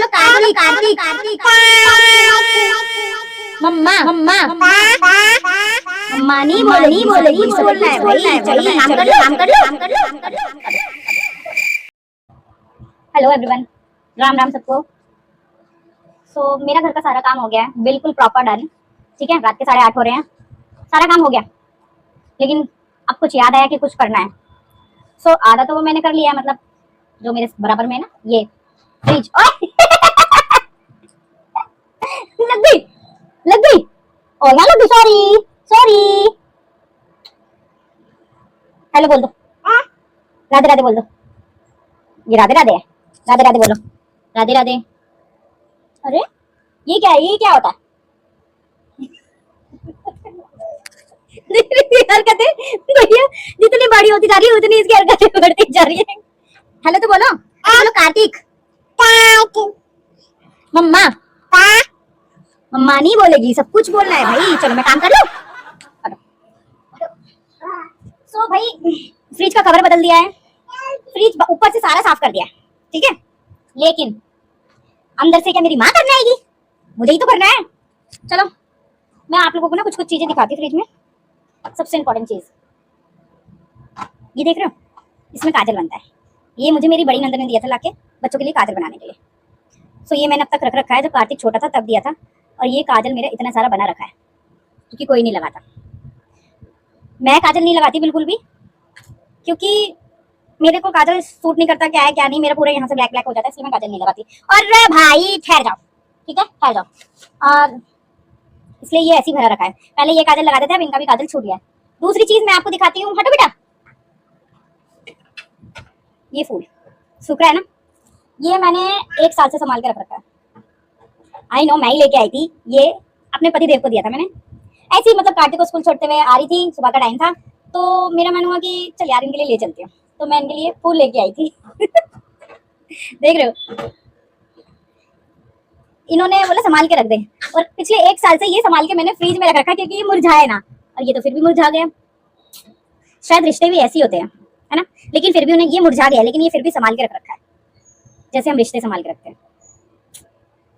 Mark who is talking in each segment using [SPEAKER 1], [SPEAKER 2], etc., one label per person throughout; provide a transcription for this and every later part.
[SPEAKER 1] कार्तिक कार्तिक कार्तिक मम्मा मम्मा मम्मा नहीं बोलेगी बोलना है भाई। चलो मैं काम कर लो। हेलो एवरीवन, राम राम सबको। मेरा घर का सारा काम हो गया है, बिल्कुल प्रॉपर डन। ठीक है, रात के 8:30 हो रहे हैं, सारा काम हो गया। लेकिन अब कुछ याद आया कि कुछ करना है। आधा तो वो मैंने कर लिया है, मतलब जो मेरे बराबर में है ना, ये फ्रिज। लग गई और यहाँ लग गई। सॉरी। हेलो बोल दो, राधे राधे बोल दो। ये राधे राधे है, राधे राधे बोलो, राधे राधे। अरे ये क्या है, ये क्या होता है? हरकतें भैया जितनी बड़ी होती जा रही है उतनी इसकी हरकतें बढ़ती जा रही है। हेलो तो बोलो, बोलो कार्तिक। मम्मा मम्मा नहीं बोलेगी, सब कुछ बोलना है भाई। चलो मैं काम कर लूं। भाई फ्रिज का कवर बदल दिया है, फ्रिज ऊपर से सारा साफ कर दिया है, ठीक है। लेकिन अंदर से क्या मेरी माँ करने आएगी? मुझे ही तो करना है। चलो मैं आप लोगों को ना कुछ चीजें दिखाती हूँ फ्रिज में। सबसे इम्पोर्टेंट चीज ये देख रहे हो, इसमें काजल बनता है। ये मुझे मेरी बड़ी नंदन ने दिया था लाके बच्चों के लिए काजल बनाने के लिए। ये मैंने अब तक रख रखा है, जब कार्तिक छोटा था तब दिया था। और ये काजल मेरा इतना सारा बना रखा है क्योंकि कोई नहीं लगाता। मैं काजल नहीं लगाती बिल्कुल भी, क्योंकि मेरे को काजल सूट नहीं करता। क्या है क्या नहीं, मेरा पूरा यहाँ से ब्लैक ब्लैक हो जाता है, इसलिए मैं काजल नहीं लगाती। और भाई ठहर जाओ, ठीक है, ठहर जाओ। और इसलिए ये ऐसी भरा रखा है। पहले ये काजल लगाते थे, अब इनका भी काजल छूट गया है। दूसरी चीज मैं आपको दिखाती हूँ, हटो बेटा। ये फूल सूख रहा है ना, ये मैंने 1 साल से संभाल के रख रखा है। आई नो, मैं ही लेके आई थी। ये अपने पति देव को दिया था मैंने, ऐसे ही मतलब कार्तिक को स्कूल छोड़ते हुए आ रही थी, सुबह का टाइम था, तो मेरा मन हुआ कि चल यार इनके लिए ले चलती हूँ। तो मैं इनके लिए फूल लेके आई थी। देख रहे हो, इन्होंने बोला संभाल के रख दे। और पिछले 1 साल से ये संभाल के मैंने फ्रिज में रख रखा है, क्योंकि ये मुरझाए ना। और ये तो फिर भी मुरझा गया। शायद रिश्ते भी ऐसे ही होते हैं, है ना। लेकिन फिर भी उन्हें ये मुरझा गया, लेकिन ये फिर भी संभाल के रख रखा है, जैसे हम रिश्ते संभाल के रखते हैं।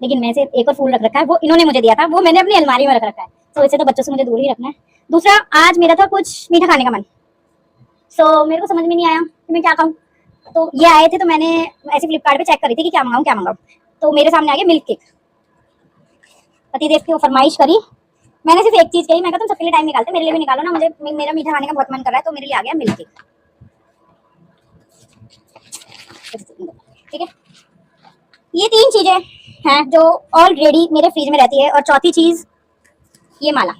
[SPEAKER 1] लेकिन मैं से एक और फूल रख रखा है, वो इन्होंने मुझे दिया था, वो मैंने अपनी अलमारी में रख रखा है। तो इसे तो बच्चों से मुझे दूर ही रखना है। दूसरा, आज मेरा था कुछ मीठा खाने का मन। मेरे को समझ में नहीं आया कि मैं क्या खाऊं। तो ये आए थे, तो मैंने ऐसे फ्लिपकार्ट पे चेक करी थी कि क्या मंगाऊं। तो मेरे सामने आ गया मिल्क केक। पतिदेव की फरमाइश करी, मैंने सिर्फ एक चीज कही, मैं कहा तुम सबके लिए टाइम निकालते, मेरे लिए भी निकालो ना, मुझे मेरा मीठा खाने का बहुत मन कर रहा है। तो मेरे लिए आ गया मिल्क केक, ठीक है। ये 3 चीजें हैं जो ऑलरेडी मेरे फ्रिज में रहती है। और चौथी चीज, ये माला।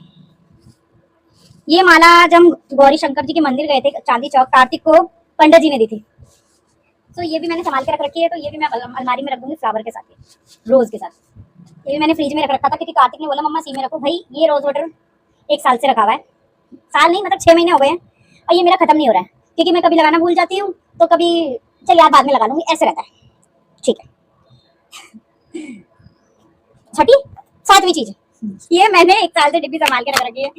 [SPEAKER 1] ये माला जब गौरी शंकर जी के मंदिर गए थे चांदी चौक, कार्तिक को पंडित जी ने दी थी। ये भी मैंने संभाल के रख रखी है। तो ये भी मैं अलमारी में रख दूंगी फ्लावर के साथ, रोज के साथ। ये भी मैंने फ्रिज में रख रखा था, क्योंकि कार्तिक ने बोला मम्मा सी में रखो। भाई ये रोज वाटर 1 साल से रखा हुआ है, साल नहीं मतलब 6 महीने हो गए हैं, और ये मेरा खत्म नहीं हो रहा है, क्योंकि मैं कभी लगाना भूल जाती हूँ, तो कभी चल यार बाद में लगा लूंगी, ऐसे रहता है, ठीक है। छठी 7वीं चीज, ये मैंने 1 साल से डिब्बी संभाल के रख रखी है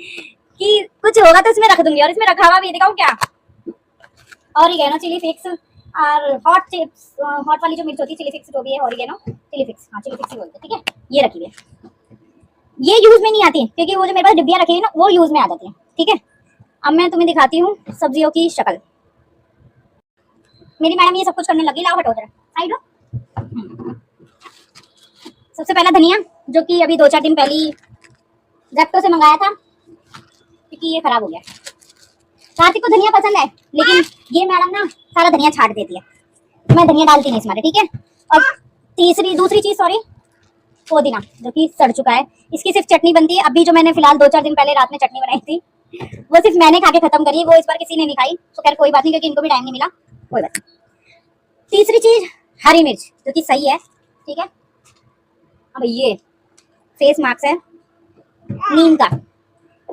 [SPEAKER 1] कि कुछ होगा तो इसमें रख दूंगी। और इसमें रखा हुआ भी दिखाऊं क्या? ऑरिगेनो, चिली फ्लेक्स और हॉट चिप्स, हॉट वाली जो मिर्च होती है, चिली फ्लेक्स जो भी है, ऑरिगेनो चिली फ्लेक्स, हाँ चिली फ्लेक्स ही बोलते हैं, ठीक है। ये रखी है, ये यूज में नहीं आती, क्योंकि वो जो मेरे पास डिब्बियां रखी है ना, वो यूज में आ जाती है, ठीक है। अब मैं तुम्हें दिखाती हूँ सब्जियों की शक्ल। मेरी मैडम ये सब कुछ करने लगी, लाओ हटो जरा साइड हो। सबसे पहला धनिया, जो कि अभी 2-4 दिन पहले जेप्टो से मंगाया था, क्योंकि ये खराब हो गया। कार्तिक को धनिया पसंद है, लेकिन ये मैडम ना सारा धनिया छाट देती है, तो मैं धनिया डालती नहीं इसमें, ठीक है। और दूसरी चीज सॉरी, पुदीना, जो कि सड़ चुका है। इसकी सिर्फ चटनी बनती है। अभी जो मैंने फिलहाल 2-4 दिन पहले रात में चटनी बनाई थी, वो सिर्फ मैंने खा के खत्म करी, वो इस बार किसी ने नहीं खाई। तो खैर कोई बात नहीं, क्योंकि इनको भी टाइम नहीं मिला, कोई बात नहीं। तीसरी चीज हरी मिर्च, जो कि सही है, ठीक है। अब ये फेस मास्क है नीम का,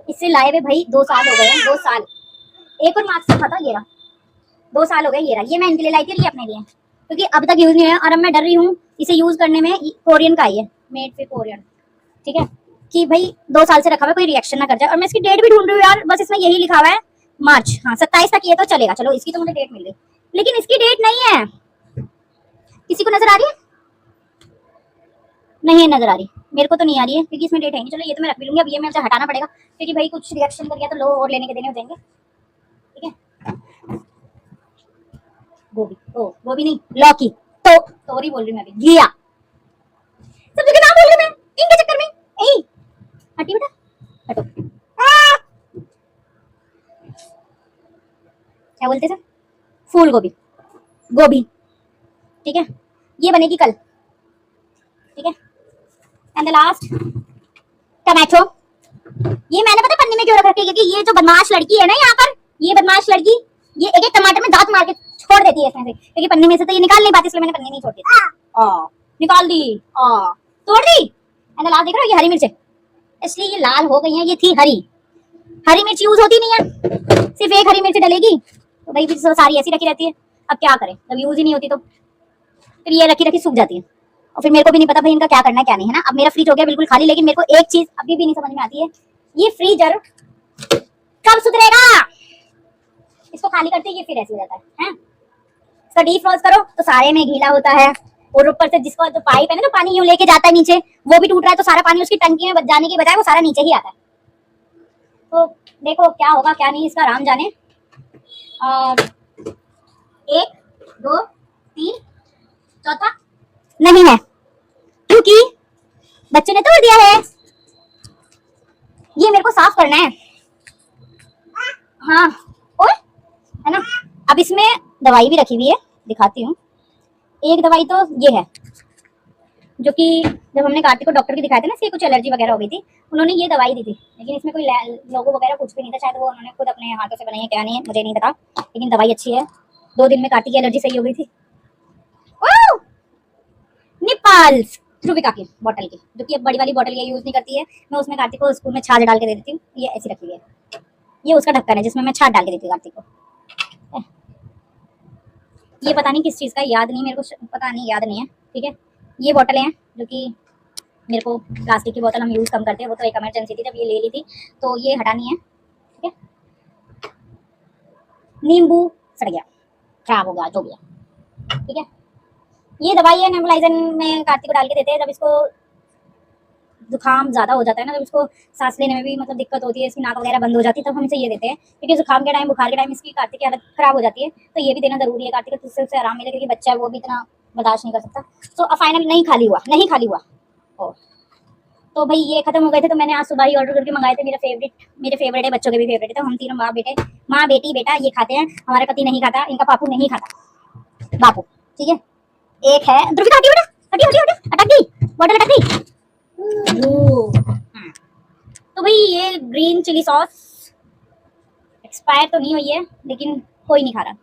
[SPEAKER 1] इससे लाए हुए भाई 2 साल हो गए हैं, 2 साल। एक और मास्क था, ये रहा, 2 साल हो गए। ये रहा, ये मैं इनके लिए लाई थी, ये अपने लिए, क्योंकि अब तक यूज नहीं है। और अब मैं डर रही हूँ इसे यूज करने में। कोरियन का ही है, मेड फॉर कोरियन, ठीक है, कि भाई 2 साल से रखा हुआ, कोई रिएक्शन ना कर जाए। और मैं इसकी डेट भी ढूंढ रही हूँ यार, बस इसमें यही लिखा हुआ है मार्च, हाँ 27 तक ये तो चलेगा। चलो इसकी तो मुझे डेट मिल गई, लेकिन इसकी डेट नहीं है। किसी को नजर आ रही है? नहीं नजर आ रही मेरे को, तो नहीं आ रही है क्योंकि इसमें डेट है नहीं। चलो ये तो मैं रख भी लूंगी, अब ये मुझे हटाना पड़ेगा क्योंकि भाई कुछ रिएक्शन कर गया तो लो और लेने के देने हो जाएंगे। ठीक है, गोभी, ओ गोभी नहीं लौकी, तो तोरी बोल रही मैं अभी, घिया, सब जगह नाम बोल रही मैं इनके चक्कर में। ए हटी बेटा हटो। क्या बोलते सर, फूल गोभी, गोभी। ठीक है, ये बनेगी कल। ठीक है, एंड द लास्ट टमाटो। ये मैंने पता पन्नी में क्यों रख रखी है, क्योंकि ये जो बदमाश लड़की है ना यहाँ पर, ये बदमाश लड़की, ये एक एक टमाटर में दांत मार के छोड़ देती है इसमें से, क्योंकि पन्नी में से तो ये निकाल नहीं पाती, इसलिए मैंने पन्नी नहीं छोड़ दी। निकाल दी, तोड़ दी। एंड द लास्ट देख रहे हो ये हरी मिर्च, इसलिए ये लाल हो गई है। ये थी हरी, हरी मिर्च यूज होती नहीं है, सिर्फ एक हरी मिर्च डलेगी तो भाई भी सारी ऐसी रखी रहती है। अब क्या करें, जब यूज ही नहीं होती तो फिर ये रखी रखी सूख जाती है, और फिर मेरे को भी नहीं पता भाई इनका क्या करना है क्या नहीं, है ना। अब मेरा फ्रिज हो गया बिल्कुल खाली, लेकिन मेरे को एक चीज अभी भी नहीं समझ में आती है, ये फ्रीजर कब सुधरेगा। इसको खाली करते ही ये फिर ऐसे हो जाता है। इसका डीफ्रॉस्ट करो तो सारे में गीला होता है, और ऊपर से जिसको जो पाइप है ना, जो पानी यूं लेके जाता है नीचे, वो भी टूट रहा है, तो सारा पानी उसकी टंकी में जाने की बजाय वो सारा नीचे ही आता है। तो देखो क्या होगा क्या नहीं, इसका राम जाने। 1 2 3 चौथा नहीं है, क्योंकि बच्चे ने तोड़ दिया है। ये मेरे को साफ करना है। हाँ और है ना, अब इसमें दवाई भी रखी हुई है, दिखाती हूँ। एक दवाई तो ये है, जो कि जब हमने कार्तिक को डॉक्टर के दिखाए थे ना, इसकी कुछ एलर्जी वगैरह हो गई थी, उन्होंने ये दवाई दी थी, लेकिन इसमें कोई लोगो वगैरह कुछ भी नहीं था, शायद वो उन्होंने खुद अपने हाथों से बनाई है, क्या नहीं है मुझे नहीं पता, लेकिन दवाई अच्छी है। 2 दिन में कार्तिक की एलर्जी सही हो गई थी। निपाल्स ध्रुविका की बोतल की, जो कि अब बड़ी वाली बोतल ये यूज नहीं करती है, मैं उसमें कार्तिक को स्कूल में छाछ डाल के दे देती हूँ। ये ऐसी रखी है, ये उसका ढक्कन है जिसमें मैं छाछ डाल के देती हूँ कार्तिक को। ये पता नहीं किस चीज़ का, याद नहीं मेरे को, पता नहीं याद नहीं है। ठीक है, ये बोतलें हैं जो कि मेरे को, प्लास्टिक की बोतल हम यूज़ कम करते हैं, वो तो एक इमरजेंसी थी जब ये ले ली थी, तो ये हटानी है। ठीक है, नींबू सड़ गया, खराब हो गया, जो भी है। ठीक है, ये दवाई है नेबुलाइजर में कार्तिक को डाल के देते हैं जब इसको जुकाम ज़्यादा हो जाता है ना, जब इसको सांस लेने में भी मतलब दिक्कत होती है, इसकी नाक वगैरह बंद हो जाती है, तब हम इसे ये देते हैं, क्योंकि जुकाम के टाइम, बुखार के टाइम इसकी कार्तिक की हालत खराब हो जाती है, तो ये भी देना जरूरी है कार्तिक को, जिससे उसे आराम मिले, क्योंकि बच्चा है वो भी इतना बर्दाश्त नहीं कर सकता। तो फाइनल नहीं खाली हुआ। ओ तो भाई ये खत्म हो गए थे, तो मैंने आज सुबह ही ऑर्डर करके मंगाए थे। मेरे फेवरेट है, बच्चों के भी फेवरेट है, तो हम तीनों माँ बेटी बेटा ये खाते हैं। हमारा पति नहीं खाता, इनका पापू नहीं खाता, बापू। ठीक है, एक है ध्रुविका, हटी बेटा, हटी अटक गई बोतल, अटक गई। तो भाई ये ग्रीन चिली सॉस एक्सपायर तो नहीं हुई है, लेकिन कोई नहीं खा रहा।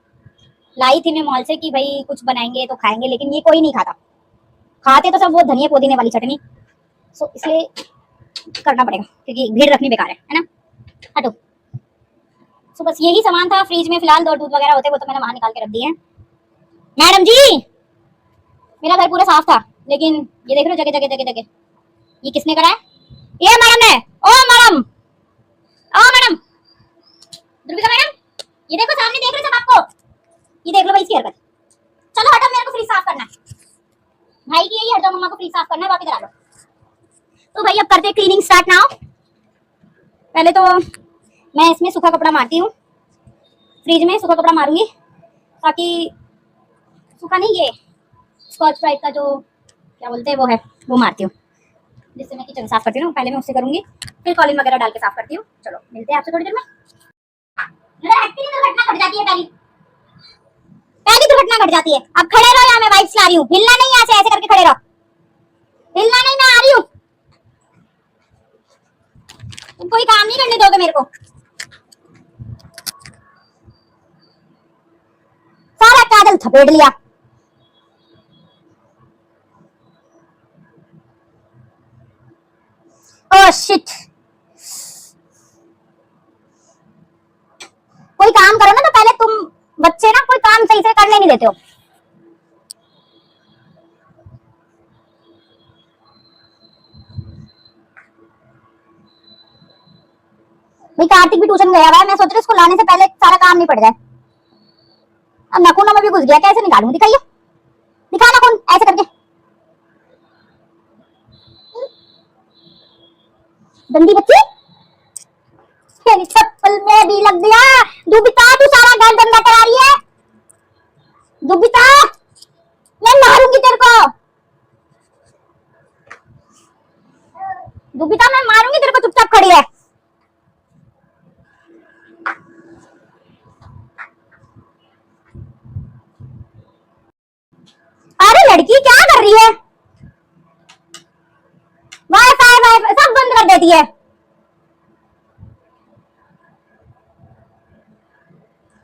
[SPEAKER 1] लाई थी मैं मॉल से कि भाई कुछ बनाएंगे तो खाएंगे, लेकिन ये कोई नहीं खाता, खाते तो सब वो धनिया पुदीने वाली चटनी, सो इसलिए करना पड़ेगा क्योंकि भीड़ रखनी बेकार है ना। हटो। सो बस यही सामान था फ्रिज में फिलहाल, 2 दूध वगैरह होते वो तो मैंने वहां निकाल के रख दिए हैं। मैडम जी, मेरा घर पूरा साफ था, लेकिन ये देख रहे हो जगह जगह ये किसने करा है? ये मैडम ने। ओ मैडम, ध्रुविका मैडम, ये देखो सामने देख रहे सब आपको, ये देख लो भाई इसकी हरकत। चलो हटो, मेरे को फ्रिज साफ करना है, भाई की यही, हटो, मम्मा को फ्रिज साफ करना है, बाकी करा लो। तो भाई अब करते हैं क्लीनिंग स्टार्ट नाउ। पहले तो मैं इसमें सूखा कपड़ा मारती हूँ, फ्रिज में सूखा कपड़ा मारूंगी, ताकि सूखा नहीं, ये स्कॉच ब्राइट का जो क्या बोलते हैं वो है, वो मारती हूँ, जिससे मैं किचन साफ करती हूँ। पहले मैं उससे करूंगी, फिर कॉलिन वगैरह डाल के साफ करती हूँ। चलो मिलते हैं आपसे थोड़ी देर में। दुर्घटना घट जाती है, पहली दुर्घटना घट जाती है। अब खड़े रहो, यहाँ मैं वाइप्स ला रही हूँ, हिलना नहीं, यहाँ से ऐसे करके खड़े रहो, हिलना नहीं, मैं आ रही हूँ। तुम कोई काम नहीं करने दोगे मेरे को, सारा काजल थपेट लिया। ओह शिट, कोई काम करो ना, तो पहले तुम बच्चे ना कोई काम सही से करने नहीं देते हो। भाई कार्तिक भी ट्यूशन गया हुआ है, मैं सोच रही हूँ उसको लाने से पहले सारा काम नहीं पड़ जाए। अब नखूनों में भी घुस गया, कैसे निकालूं? दिखाइए, दिखा नखून ऐसे करके। गंदी बच्ची, तेरी चप्पल में भी लग गया। दुबिता तू सारा घर गंदा करा रही है। दुबिता मैं मारूंगी तेरे को। दुबिता मैं मारूंगी तेरे को, चुपचाप खड़ी है। अरे लड़की क्या कर रही है? वाईफाई वाईफाई सब बंद कर देती है।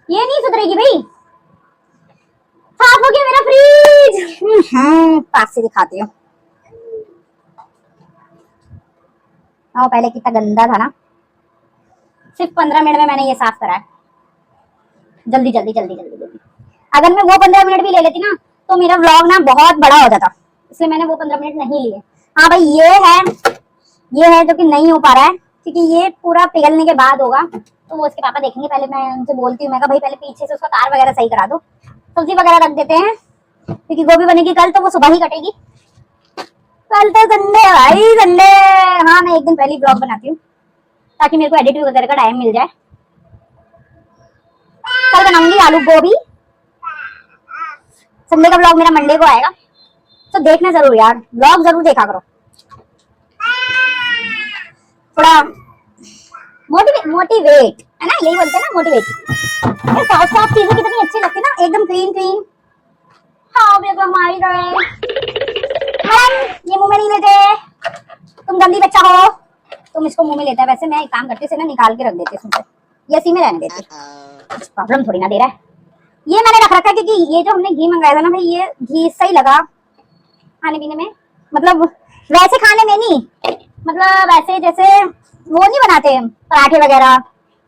[SPEAKER 1] ये नहीं सुधरेगी भाई। साफ हो गया मेरा फ्रिज। पास से दिखाती हूँ। पहले कितना गंदा था ना। सिर्फ 15 मिनट में मैंने ये साफ करा है। जल्दी जल्दी जल्दी जल्दी जल्दी। अगर मैं वो 15 मिनट भी ले लेती ना तो मेरा व्लॉग ना बहुत बड़ा हो जाता, इसलिए मैंने वो 15 मिनट नहीं लिए। हाँ भाई ये है जो कि नहीं हो पा रहा है, क्योंकि ये पूरा पिघलने के बाद होगा तो वो उसके पापा देखेंगे। पहले मैं उनसे बोलती हूँ, मैं कहा भाई पहले पीछे से उसका तार वगैरह सही करा दो, सब्जी वगैरह रख देते हैं, क्योंकि गोभी बनेगी कल तो वो सुबह ही कटेगी। कल तो संडे है भाई, संडे। हाँ मैं एक दिन पहले ब्लॉग बनाती हूँ ताकि मेरे को एडिटिंग वगैरह का टाइम मिल जाए। कल बनाऊंगी आलू गोभी। संडे का ब्लॉग मेरा मंडे को आएगा, तो देखना जरूर यार, ब्लॉग जरूर देखा करो। थोड़ा मोटिवेट है ना, यही बोलते हैं ना, मोटिवेट। साफ साफ चीजें कितनी अच्छी लगती है ना, एकदम क्लीन क्लीन। हाँ मेरे को मारी रहे मैडम, ये मुंह में नहीं लेते, तुम गंदी बच्चा हो। तुम इसको मुंह में लेता है। वैसे मैं एक काम करती हूँ, इसे ना निकाल के रख देती हूँ, ये इसी में रहने देती हूँ, प्रॉब्लम थोड़ी ना दे रहा है। ये मैंने रख रखा है क्योंकि ये जो हमने घी मंगाया था ना भाई, ये घी सही लगा खाने पीने में, मतलब वैसे खाने में नहीं, मतलब ऐसे जैसे वो नहीं बनाते पराठे वगैरह,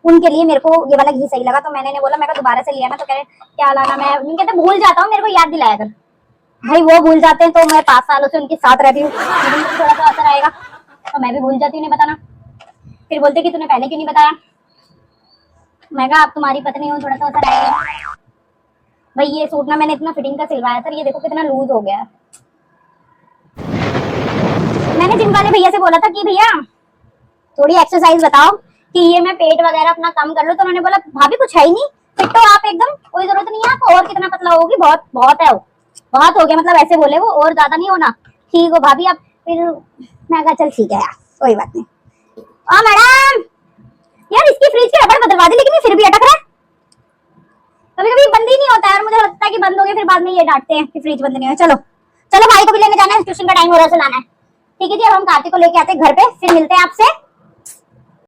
[SPEAKER 1] उनके लिए मेरे को ये वाला घी सही लगा। तो मैंने बोला, मैं दोबारा से लिया ना, तो कह रहे क्या लाना। मैं कहते भूल जाता हूँ, मेरे को याद दिलाया कर। भाई वो भूल जाते हैं, तो मैं 5 सालों से उनके साथ रहती हूँ, थोड़ा सा असर आएगा तो मैं भी भूल जाती हूँ, नहीं बताना। फिर बोलते कि तूने पहले क्यों नहीं बताया। मैं कहा आप तुम्हारी पत्नी हूँ, थोड़ा सा असर आएगा। भाई ये सूट ना मैंने इतना फिटिंग का सिलवाया था, ये देखो कितना लूज हो गया। मैंने जिम वाले भैया से बोला था कि भैया थोड़ी एक्सरसाइज बताओ कि ये मैं पेट वगैरह अपना कम कर लूं, तो उन्होंने बोला भाभी कुछ है ही नहीं, फिट तो आप एकदम, कोई जरूरत नहीं है आपको, और कितना पतला होगी, बहुत बहुत है वो, बहुत हो गया, मतलब ऐसे बोले वो, और ज्यादा नहीं होना, ठीक हो भाभी आप। फिर मैं कहा चल ठीक है यार, कोई बात नहीं। मैडम यार इसकी फ्रिज की रबड़ बदलवा दी, लेकिन ये फिर भी अटक रहा है, कभी कभी बंद ही नहीं होता है। मुझे लगता है कि बंद हो गया, फिर बाद में ये डांटते हैं कि फ्रिज बंद नहीं हो। चलो चलो भाई को भी लेने जाना है, ट्यूशन का टाइम हो रहा है, चलाना है। ठीक है जी, अब हम कार्तिक को लेके आते हैं घर पे, फिर मिलते हैं आपसे।